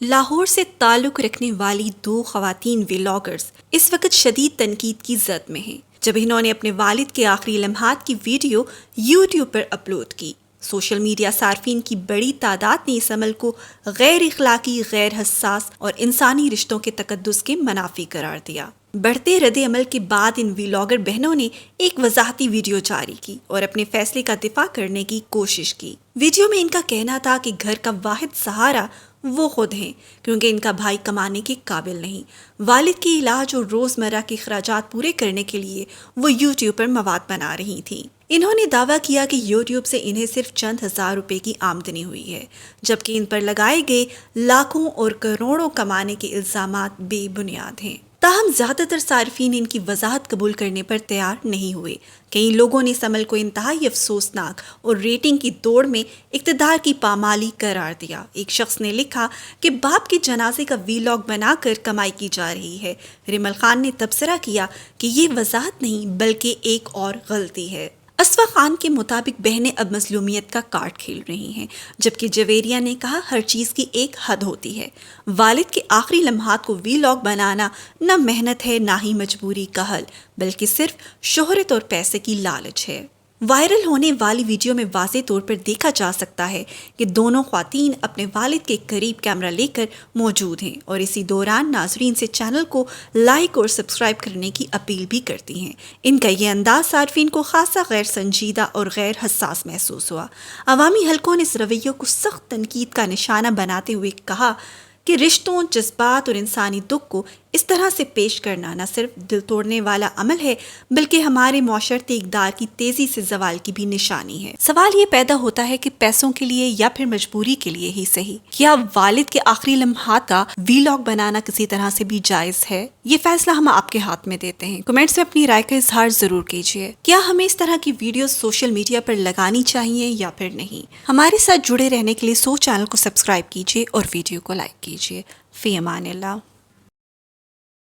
لاہور سے تعلق رکھنے والی دو خواتین ولاگرز اس وقت شدید تنقید کی زد میں ہیں جب انہوں نے اپنے والد کے آخری لمحات کی ویڈیو یوٹیوب پر اپلوڈ کی۔ سوشل میڈیا صارفین کی بڑی تعداد نے اس عمل کو غیر اخلاقی، غیر حساس اور انسانی رشتوں کے تقدس کے منافی قرار دیا۔ بڑھتے رد عمل کے بعد ان ولاگر بہنوں نے ایک وضاحتی ویڈیو جاری کی اور اپنے فیصلے کا دفاع کرنے کی کوشش کی۔ ویڈیو میں ان کا کہنا تھا کہ گھر کا واحد سہارا وہ خود ہیں کیونکہ ان کا بھائی کمانے کے قابل نہیں۔ والد کے علاج اور روزمرہ کے اخراجات پورے کرنے کے لیے وہ یوٹیوب پر مواد بنا رہی تھیں۔ انہوں نے دعویٰ کیا کہ یوٹیوب سے انہیں صرف چند ہزار روپے کی آمدنی ہوئی ہے، جبکہ ان پر لگائے گئے لاکھوں اور کروڑوں کمانے کے الزامات بے بنیاد ہیں۔ تاہم زیادہ تر صارفین ان کی وضاحت قبول کرنے پر تیار نہیں ہوئے۔ کئی لوگوں نے اس عمل کو انتہائی افسوسناک اور ریٹنگ کی دوڑ میں اقتدار کی پامالی قرار دیا۔ ایک شخص نے لکھا کہ باپ کے جنازے کا ویلاگ بنا کر کمائی کی جا رہی ہے۔ ریمل خان نے تبصرہ کیا کہ یہ وضاحت نہیں بلکہ ایک اور غلطی ہے۔ اسفا خان کے مطابق بہنیں اب مظلومیت کا کارڈ کھیل رہی ہیں، جبکہ جویریہ نے کہا ہر چیز کی ایک حد ہوتی ہے۔ والد کے آخری لمحات کو ویلاگ بنانا نہ محنت ہے نہ ہی مجبوری کا حل، بلکہ صرف شہرت اور پیسے کی لالچ ہے۔ وائرل ہونے والی ویڈیو میں واضح طور پر دیکھا جا سکتا ہے کہ دونوں خواتین اپنے والد کے قریب کیمرہ لے کر موجود ہیں اور اسی دوران ناظرین سے چینل کو لائک اور سبسکرائب کرنے کی اپیل بھی کرتی ہیں۔ ان کا یہ انداز صارفین کو خاصا غیر سنجیدہ اور غیر حساس محسوس ہوا۔ عوامی حلقوں نے اس رویے کو سخت تنقید کا نشانہ بناتے ہوئے کہا کہ رشتوں، جذبات اور انسانی دکھ کو اس طرح سے پیش کرنا نہ صرف دل توڑنے والا عمل ہے بلکہ ہمارے معاشرتی اقدار کی تیزی سے زوال کی بھی نشانی ہے۔ سوال یہ پیدا ہوتا ہے کہ پیسوں کے لیے یا پھر مجبوری کے لیے ہی صحیح، کیا والد کے آخری لمحات کا ویلاگ بنانا کسی طرح سے بھی جائز ہے؟ یہ فیصلہ ہم آپ کے ہاتھ میں دیتے ہیں۔ کمنٹس میں اپنی رائے کا اظہار ضرور کیجیے۔ کیا ہمیں اس طرح کی ویڈیوز سوشل میڈیا پر لگانی چاہیے یا پھر نہیں؟ ہمارے ساتھ جڑے رہنے کے لیے چینل کو سبسکرائب کیجیے اور ویڈیو کو لائک کیجیے۔ فی امان اللہ۔